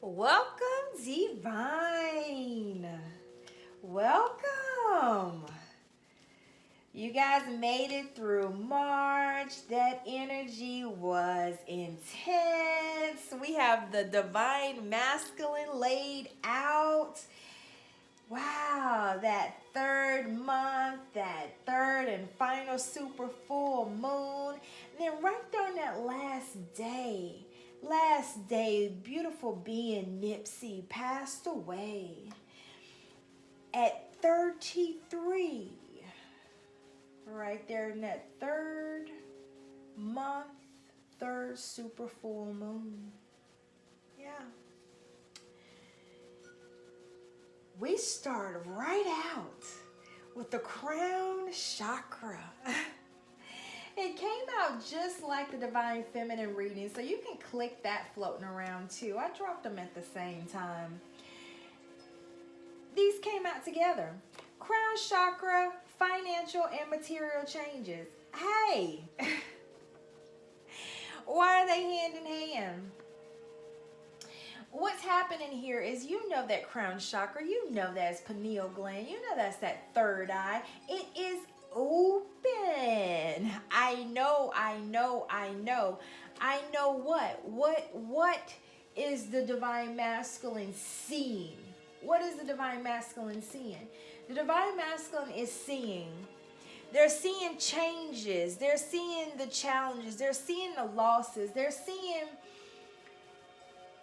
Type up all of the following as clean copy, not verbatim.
Welcome, Divine. Welcome. You guys made it through March. That energy was intense. We have the Divine Masculine laid out. Wow, that third month, that third and final super full moon. And then right during that last day, beautiful being Nipsey passed away at 33. Right there in that third month, third super full moon. Yeah. We start right out with the crown chakra. It came out just like the Divine Feminine reading, so you can click that floating around too. I dropped them at the same time. These came out together. Crown chakra, financial and material changes. Hey! Why are they hand in hand? What's happening here is, you know, that crown chakra, you know that's pineal gland, you know that's that third eye. It is open. I know what is the Divine Masculine seeing? What is the Divine Masculine seeing? The Divine Masculine is seeing. They're seeing changes. They're seeing the challenges. They're seeing the losses. They're seeing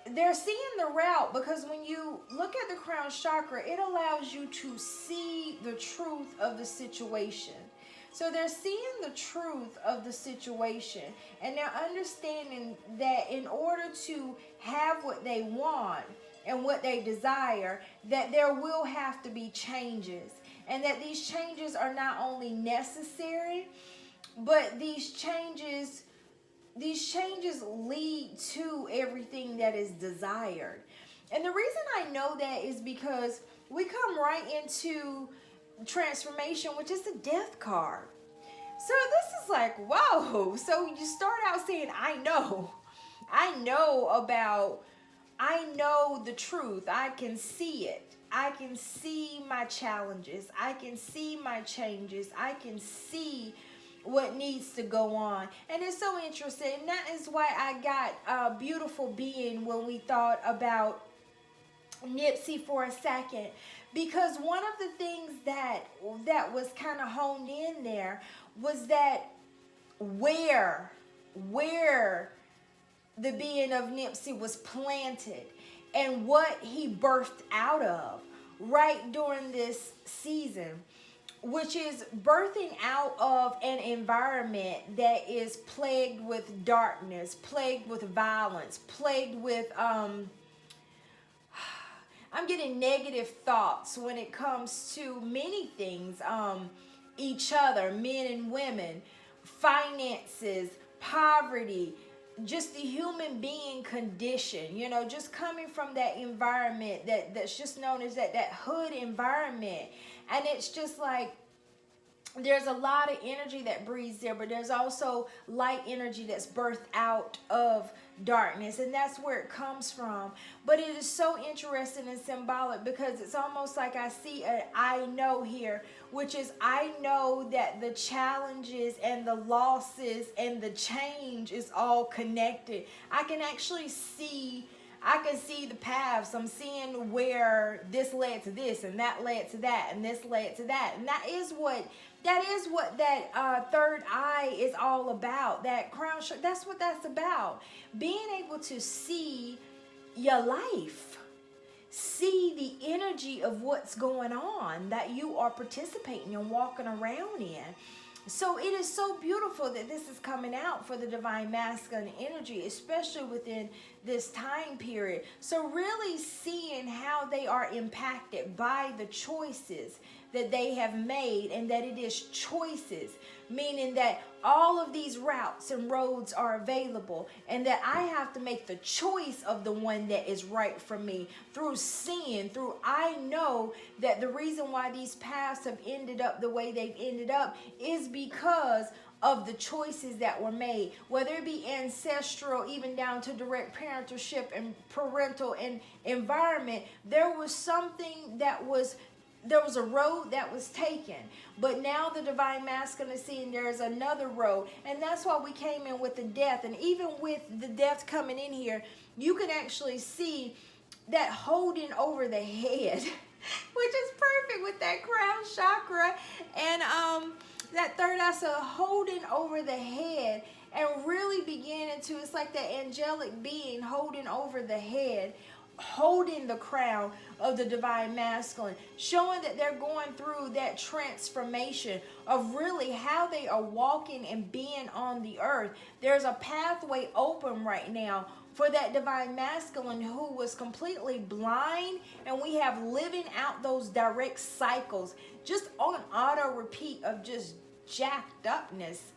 the route, because when you look at the crown chakra, it allows you to see the truth of the situation. So they're seeing the truth of the situation, and they're understanding that in order to have what they want and what they desire, that there will have to be changes, and that these changes are not only necessary, but these changes lead to everything that is desired. And the reason I know that is because we come right into transformation, which is the death card. So this is like, whoa. So you start out saying, I know the truth. I can see it. I can see my challenges. I can see my changes. I can see what needs to go on. And it's so interesting. And that is why I got a beautiful being when we thought about Nipsey for a second, because one of the things that was kind of honed in there was that where the being of Nipsey was planted and what he birthed out of right during this season, which is birthing out of an environment that is plagued with darkness, plagued with violence, plagued with, I'm getting negative thoughts when it comes to many things, each other, men and women, finances, poverty, just the human being condition, you know, just coming from that environment that's just known as that hood environment. And it's just like, there's a lot of energy that breathes there, but there's also light energy that's birthed out of darkness, and that's where it comes from. But it is so interesting and symbolic, because it's almost like I see an I know here, which is I know that the challenges and the losses and the change is all connected. I can actually see the paths. I'm seeing where this led to this, and that led to that, and this led to that. And that is what that third eye is all about. That crown, that's what that's about. Being able to see your life, see the energy of what's going on that you are participating and walking around in. So it is so beautiful that this is coming out for the Divine Masculine energy, especially within this time period. So really seeing how they are impacted by the choices that they have made, and that it is choices, meaning that all of these routes and roads are available, and that I have to make the choice of the one that is right for me through seeing, through I know that the reason why these paths have ended up the way they've ended up is because of the choices that were made, whether it be ancestral, even down to direct parentalship and parental and environment. There was a road that was taken, but now the divine masculine is seeing there's another road, and that's why we came in with the death. And even with the death coming in here, you can actually see that holding over the head, which is perfect with that crown chakra and that third eye. So holding over the head and really beginning to, it's like that angelic being holding over the head, holding the crown of the divine masculine, showing that they're going through that transformation of really how they are walking and being on the earth. There's a pathway open right now for that divine masculine who was completely blind, and we have living out those direct cycles just on auto repeat of just jacked upness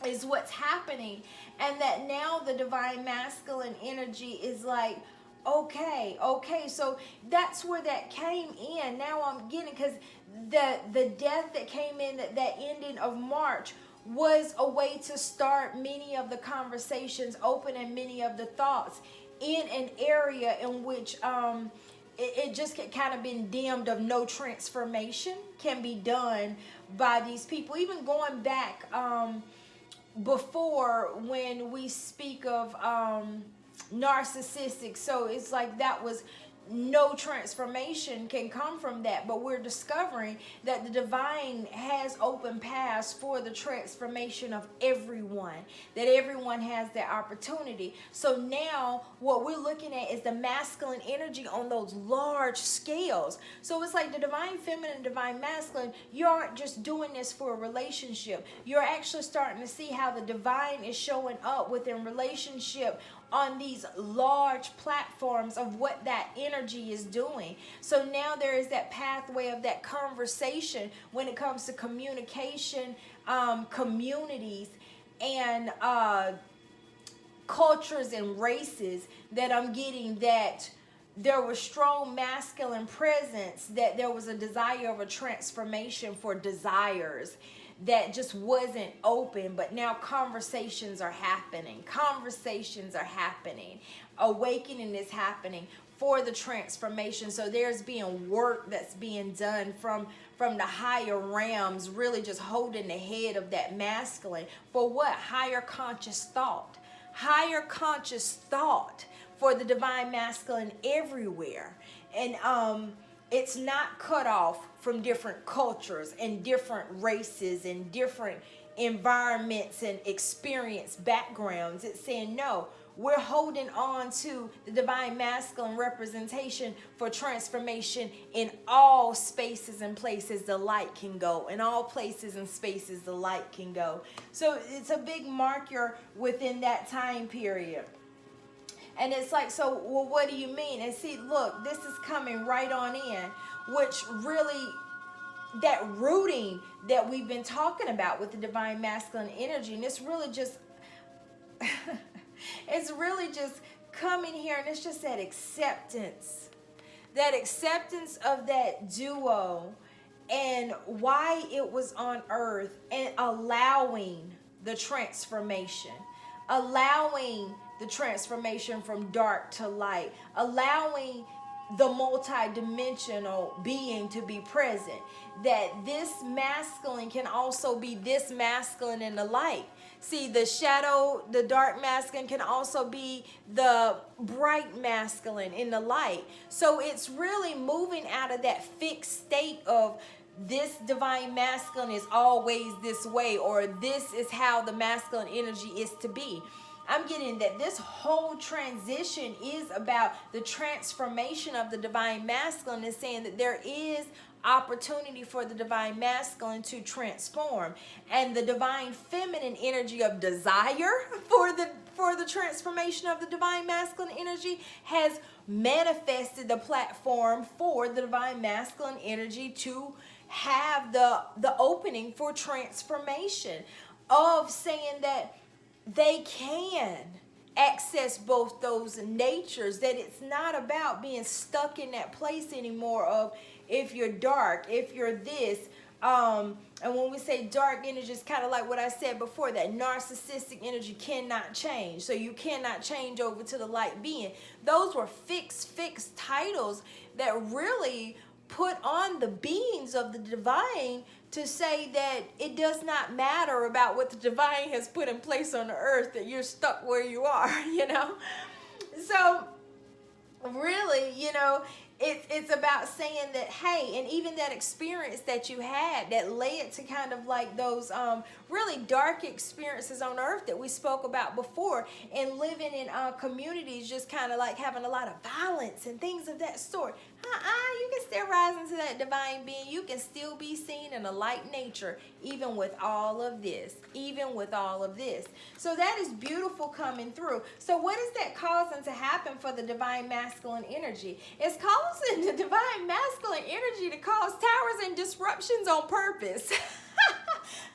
is what's happening. And that now the divine masculine energy is like, okay, so that's where that came in. Now I'm getting, because the death that came in, that ending of March, was a way to start many of the conversations open and many of the thoughts in an area in which it just kind of been dimmed of no transformation can be done by these people. Even going back before, when we speak of narcissistic, so it's like that was no transformation can come from that, but we're discovering that the divine has open paths for the transformation of everyone, that everyone has that opportunity. So now what we're looking at is the masculine energy on those large scales. So it's like the divine feminine, divine masculine, you aren't just doing this for a relationship. You're actually starting to see how the divine is showing up within relationship on these large platforms of what that energy is doing. So now there is that pathway of that conversation when it comes to communication, communities, and cultures and races, that I'm getting that there was strong masculine presence, that there was a desire of a transformation for desires that just wasn't open, but now conversations are happening. Awakening is happening for the transformation. So there's being work that's being done from the higher realms, really just holding the head of that masculine for what? Higher conscious thought for the divine masculine everywhere. And it's not cut off from different cultures and different races and different environments and experience backgrounds. It's saying, no, we're holding on to the divine masculine representation for transformation in all spaces and places the light can go. In all places and spaces the light can go. So it's a big marker within that time period. And it's like, so, well, what do you mean? And see, look, this is coming right on in, which really, that rooting that we've been talking about with the divine masculine energy, and it's really just, it's really just coming here, and it's just that acceptance of that duo and why it was on earth, and allowing the transformation from dark to light, allowing the multi-dimensional being to be present, that this masculine can also be this masculine in the light. See, the shadow, the dark masculine can also be the bright masculine in the light. So it's really moving out of that fixed state of this divine masculine is always this way, or this is how the masculine energy is to be. I'm getting that this whole transition is about the transformation of the divine masculine, and saying that there is opportunity for the divine masculine to transform, and the divine feminine energy of desire for the transformation of the divine masculine energy has manifested the platform for the divine masculine energy to have the opening for transformation, of saying that they can access both those natures, that it's not about being stuck in that place anymore of if you're dark, if you're this, And when we say dark energy, it's kind of like what I said before, that narcissistic energy cannot change. So you cannot change over to the light being. Those were fixed titles that really put on the beings of the divine to say that it does not matter about what the divine has put in place on the earth, that you're stuck where you are, you know? So really, you know, it's about saying that, hey, and even that experience that you had that led to kind of like those really dark experiences on earth that we spoke about before, and living in communities just kind of like having a lot of violence and things of that sort. You can still rise into that divine being. You can still be seen in a light nature, even with all of this. So that is beautiful coming through. So what is that causing to happen for the divine masculine energy? It's causing the divine masculine energy to cause towers and disruptions on purpose.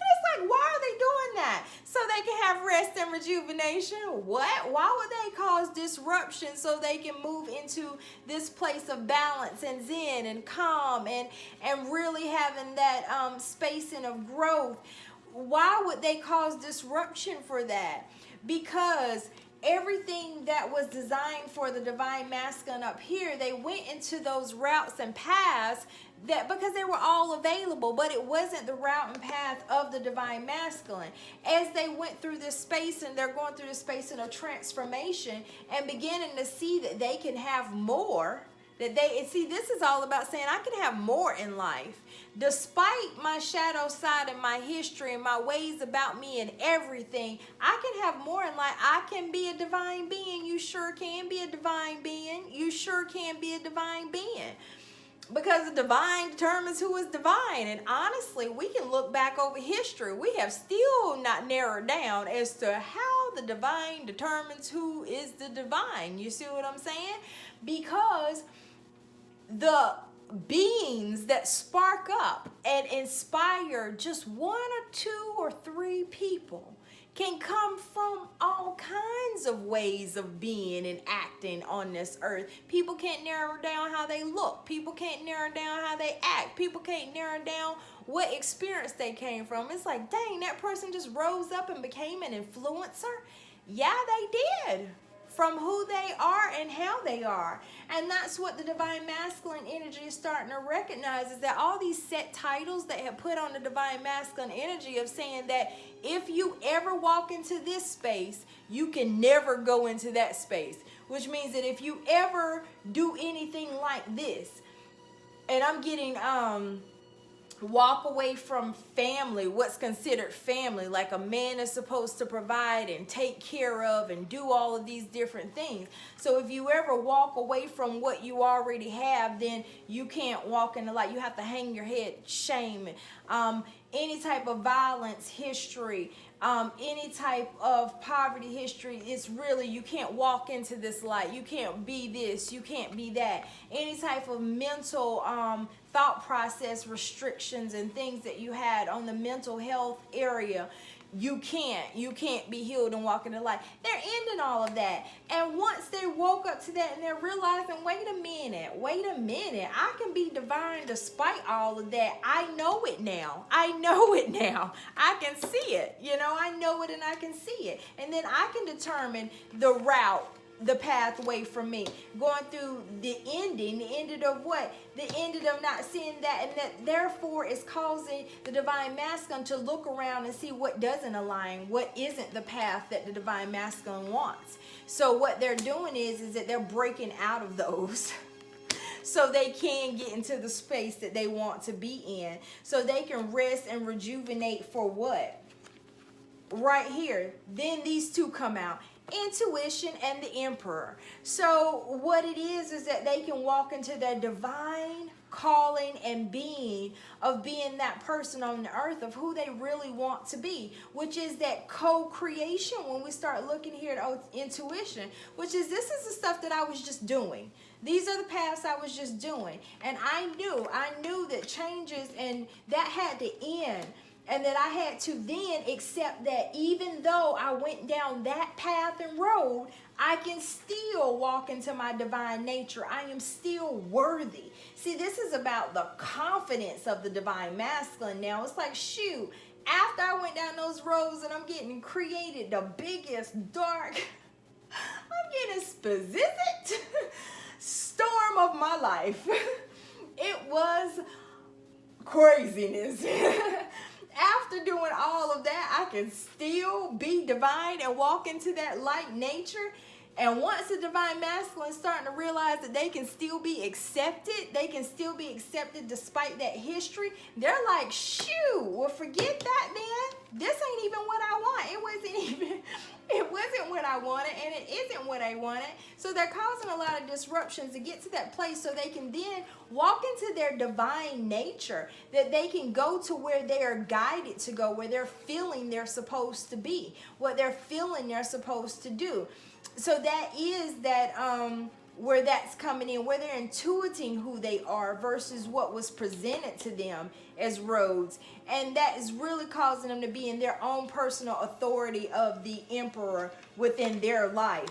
It's like, why are they doing that? So they can have rest and rejuvenation? What? Why would they cause disruption so they can move into this place of balance and zen and calm and really having that spacing of growth? Why would they cause disruption for that? Because everything that was designed for the divine masculine up here, they went into those routes and paths that because they were all available, but it wasn't the route and path of the divine masculine. As they went through this space, and they're going through this space of transformation and beginning to see that they can have more, this is all about saying I can have more in life. Despite my shadow side and my history and my ways about me and everything, I can have more in life. I can be a divine being. You sure can be a divine being. You sure can be a divine being. Because the divine determines who is divine. And honestly, we can look back over history. We have still not narrowed down as to how the divine determines who is the divine. You see what I'm saying? Because the beings that spark up and inspire just one or two or three people can come from all kinds of ways of being and acting on this earth. People can't narrow down how they look. People can't narrow down how they act. People can't narrow down what experience they came from. It's like, dang, that person just rose up and became an influencer. Yeah, they did. From who they are and how they are. And that's what the divine masculine energy is starting to recognize, is that all these set titles that have put on the divine masculine energy of saying that if you ever walk into this space, you can never go into that space. Which means that if you ever do anything like this, and I'm getting walk away from family, what's considered family, like a man is supposed to provide and take care of and do all of these different things. So if you ever walk away from what you already have, then you can't walk in the light. You have to hang your head, shame, any type of violence history, any type of poverty history. It's really, you can't walk into this light. You can't be this, you can't be that. Any type of mental thought process restrictions and things that you had on the mental health area, you can't be healed and walk in the light. They're ending all of that. And once they woke up to that and they're realizing, wait a minute, I can be divine despite all of that. I know it now. I can see it. I know it and I can see it. And then I can determine the route, the pathway for me, going through the ending of what? The ending of not seeing that, and that therefore is causing the divine masculine to look around and see what doesn't align, what isn't the path that the divine masculine wants. So what they're doing is that they're breaking out of those so they can get into the space that they want to be in, so they can rest and rejuvenate for what? Right here. Then these two come out. Intuition and the Emperor. So what it is that they can walk into their divine calling and being of being that person on the earth of who they really want to be, which is that co-creation. When we start looking here at intuition, which is, this is the stuff that I was just doing. These are the paths I was just doing. And I knew that changes and that had to end. And that I had to then accept that even though I went down that path and road, I can still walk into my divine nature. I am still worthy. See, this is about the confidence of the divine masculine now. It's like, shoot, after I went down those roads and I'm getting created the biggest dark, I'm getting specific storm of my life. It was craziness. After doing all of that, I can still be divine and walk into that light nature. And once the divine masculine is starting to realize that they can still be accepted, they can still be accepted despite that history, they're like, shoot, well, forget that then. This ain't even what I want. It wasn't what I wanted, and it isn't what I wanted. So they're causing a lot of disruptions to get to that place so they can then walk into their divine nature, that they can go to where they are guided to go, where they're feeling they're supposed to be, what they're feeling they're supposed to do. So that is that where that's coming in, where they're intuiting who they are versus what was presented to them as roads. And that is really causing them to be in their own personal authority of the emperor within their life.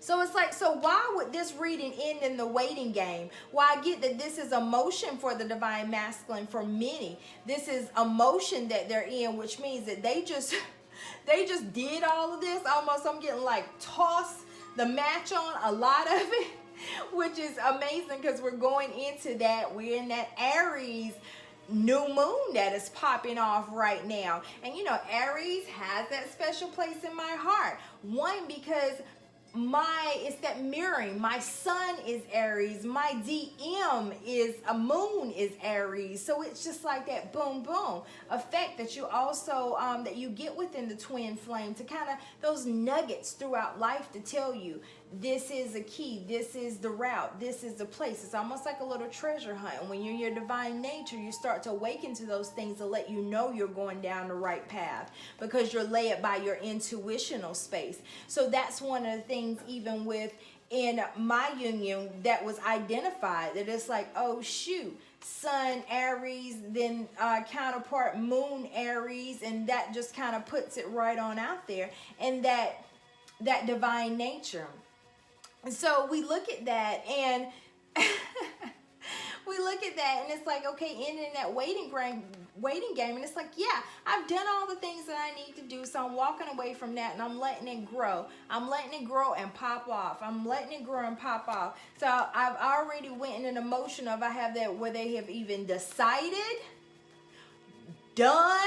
So it's like, so why would this reading end in the waiting game? Well, I get that this is emotion for the divine masculine for many. This is emotion that they're in, which means that they just did all of this. Almost, I'm getting like tossed the match on a lot of it, which is amazing because we're going into that. We're in that Aries new moon that is popping off right now. And you know, Aries has that special place in my heart. One, because it's that mirroring. My sun is Aries. My DM is a moon is Aries. So it's just like that boom, boom effect that you also, that you get within the twin flame, to kind of those nuggets throughout life to tell you this is a key, this is the route, this is the place. It's almost like a little treasure hunt. And when you're in your divine nature, you start to awaken to those things to let you know you're going down the right path because you're led by your intuitional space. So that's one of the things, even with in my union, that was identified, that it's like, oh shoot, sun Aries, then counterpart moon Aries, and that just kind of puts it right on out there, and that divine nature. So we look at that and and it's like, okay, ending that waiting game, and it's like, yeah, I've done all the things that I need to do, so I'm walking away from that and I'm letting it grow. I'm letting it grow and pop off. I'm letting it grow and pop off. So I've already went in an emotion of, I have that where they have even decided, done,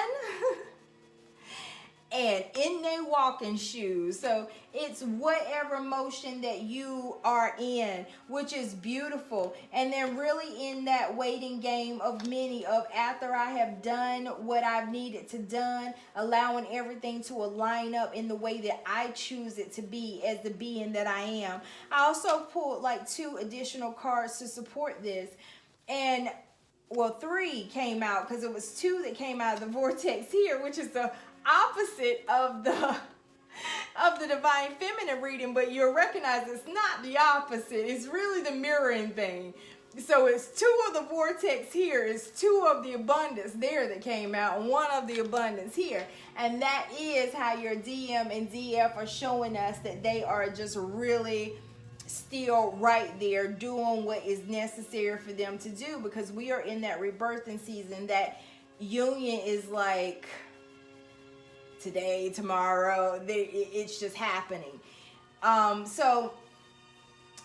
and in their walking shoes. So it's whatever motion that you are in, which is beautiful. And then really in that waiting game of many of, after I have done what I've needed to done, allowing everything to align up in the way that I choose it to be as the being that I am. I also pulled like 2 additional cards to support this. And well, 3 came out because it was 2 that came out of the vortex here, which is the opposite of the divine feminine reading, but you'll recognize it's not the opposite. It's really the mirroring thing. So it's 2 of the vortex here, it's 2 of the abundance there that came out, and 1 of the abundance here. And that is how your DM and DF are showing us that they are just really still right there doing what is necessary for them to do, because we are in that rebirthing season. That union is like today, tomorrow, it's just happening. So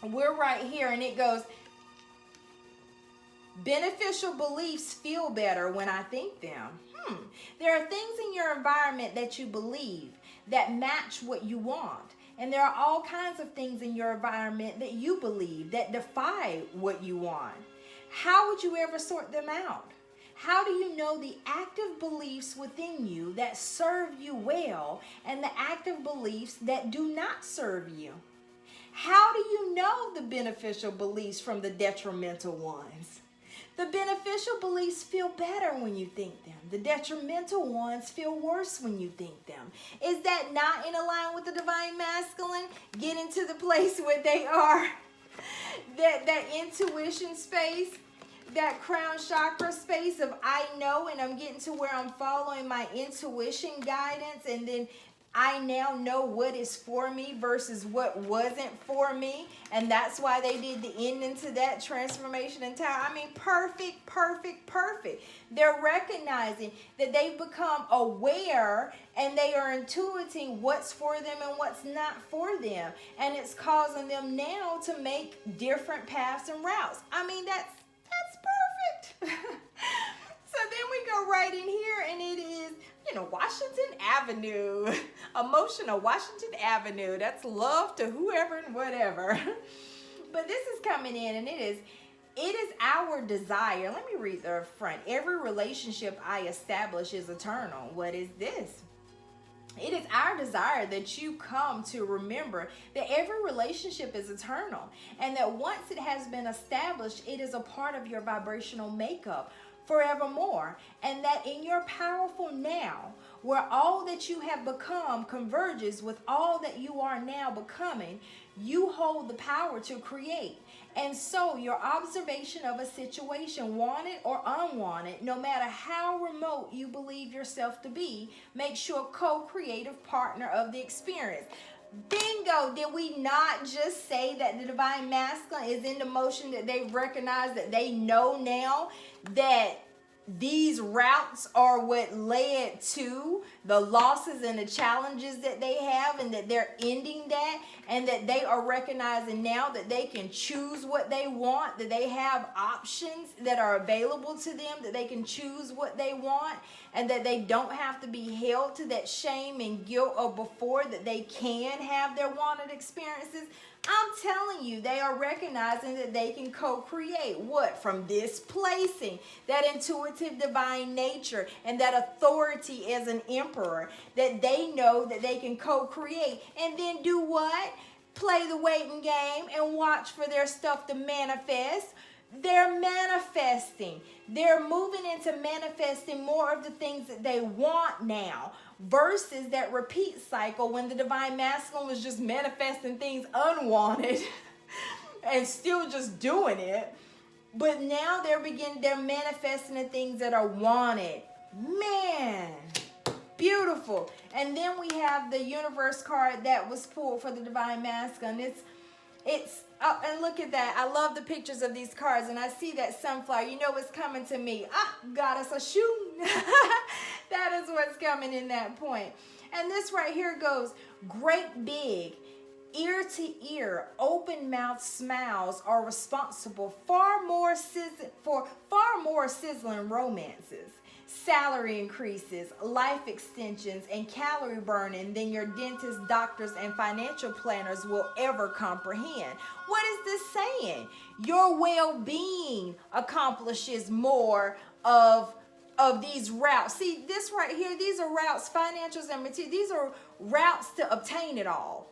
we're right here, and it goes, beneficial beliefs feel better when I think them. There are things in your environment that you believe that match what you want. And there are all kinds of things in your environment that you believe that defy what you want. How would you ever sort them out? How do you know the active beliefs within you that serve you well and the active beliefs that do not serve you? How do you know the beneficial beliefs from the detrimental ones? The beneficial beliefs feel better when you think them. The detrimental ones feel worse when you think them. Is that not in line with the divine masculine? Getting to the place where they are, that intuition space? that crown chakra space of I know, and I'm getting to where I'm following my intuition guidance, and then I now know what is for me versus what wasn't for me. And that's why they did the ending to that transformation in time. I mean, perfect, perfect, perfect. They're recognizing that they've become aware and they are intuiting what's for them and what's not for them. And it's causing them now to make different paths and routes. I mean, that's perfect. So then we go right in here, and it is, Washington Avenue. Emotional Washington Avenue. That's love to whoever and whatever. But this is coming in, and it is our desire. Let me read the front. Every relationship I establish is eternal. What is this? It is our desire that you come to remember that every relationship is eternal, and that once it has been established, it is a part of your vibrational makeup forevermore, and that in your powerful now, where all that you have become converges with all that you are now becoming, you hold the power to create. And so your observation of a situation, wanted or unwanted, no matter how remote you believe yourself to be, makes you a co-creative partner of the experience. Bingo! Did we not just say that the divine masculine is in the motion, that they recognize, that they know now that these routes are what led to the losses and the challenges that they have, and that they're ending that, and that they are recognizing now that they can choose what they want, that they have options that are available to them, that they can choose what they want, and that they don't have to be held to that shame and guilt of before, that they can have their wanted experiences. I'm telling you, they are recognizing that they can co-create. What? From displacing that intuitive divine nature and that authority as an emperor, that they know that they can co-create. And then do what? Play the waiting game and watch for their stuff to manifest. They're manifesting. They're moving into manifesting more of the things that they want now, versus that repeat cycle when the divine masculine was just manifesting things unwanted and still just doing it. But now they're manifesting the things that are wanted. Man, beautiful. And then we have the universe card that was pulled for the divine masculine. It's and look at that. I love the pictures of these cards, and I see that sunflower. You know what's coming to me. Goddess a shoe. That is what's coming in that point. And this right here goes, great big, ear to ear, open mouth smiles are responsible for far more sizzling romances, salary increases, life extensions, and calorie burning than your dentists, doctors, and financial planners will ever comprehend. What is this saying? Your well-being accomplishes more of these routes. See, this right here, these are routes, financials and material. These are routes to obtain it all.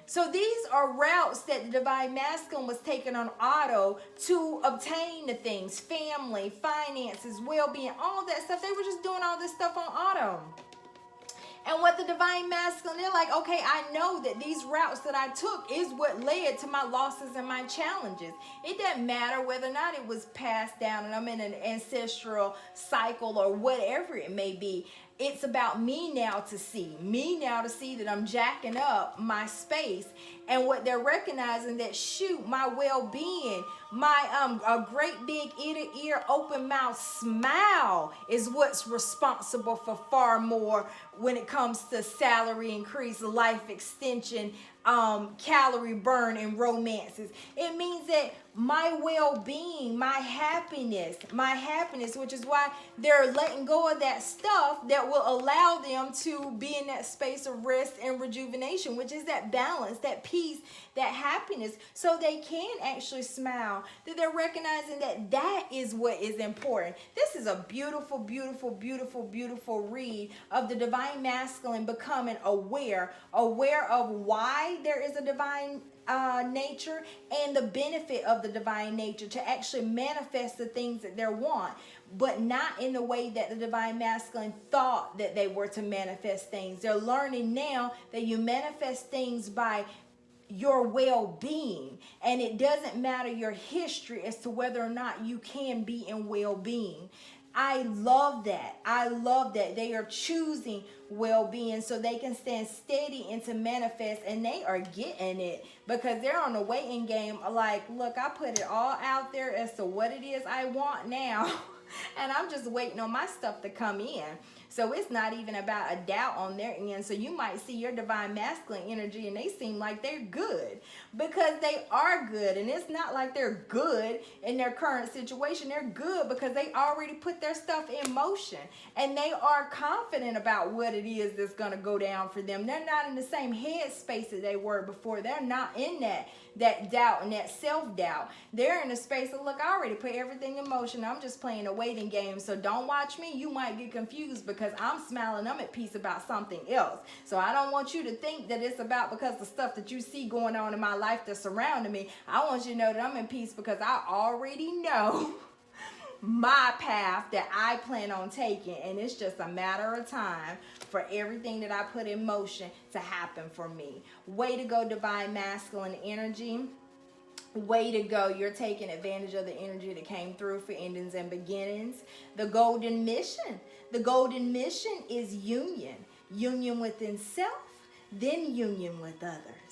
So these are routes that the divine masculine was taking on auto to obtain the things, family, finances, well-being, all that stuff. They were just doing all this stuff on auto. And what the divine masculine, they're like, okay, I know that these routes that I took is what led to my losses and my challenges. It doesn't matter whether or not it was passed down and I'm in an ancestral cycle or whatever it may be. It's about me now to see that I'm jacking up my space. And what they're recognizing, that shoot, my well-being, my a great big ear-to-ear open mouth smile is what's responsible for far more when it comes to salary increase, life extension, calorie burn, and romances. It means that my well-being, my happiness, which is why they're letting go of that stuff that will allow them to be in that space of rest and rejuvenation, which is that balance, that peace, that happiness, so they can actually smile, that they're recognizing that that is what is important. This is a beautiful, beautiful, beautiful, beautiful read of the divine masculine becoming aware of why there is a divine nature and the benefit of the divine nature to actually manifest the things that they want, but not in the way that the divine masculine thought that they were to manifest things. They're learning now that you manifest things by your well-being, and it doesn't matter your history as to whether or not you can be in well-being. I love that. I love that they are choosing well-being so they can stand steady and to manifest, and they are getting it because they're on the waiting game. Like, look, I put it all out there as to what it is I want now. And I'm just waiting on my stuff to come in. So it's not even about a doubt on their end. So you might see your divine masculine energy and they seem like they're good because they are good. And it's not like they're good in their current situation. They're good because they already put their stuff in motion and they are confident about what it is that's going to go down for them. They're not in the same headspace that they were before. They're not in that doubt and that self-doubt. They're in a space of, look, I already put everything in motion. I'm just playing a waiting game. So don't watch me. You might get confused because I'm smiling. I'm at peace about something else. So I don't want you to think that it's about because the stuff that you see going on in my life that's surrounding me. I want you to know that I'm in peace because I already know my path that I plan on taking, and it's just a matter of time for everything that I put in motion to happen for me. Way to go, divine masculine energy. Way to go. You're taking advantage of the energy that came through for endings and beginnings. The golden mission. The golden mission is union. Union within self, then union with others.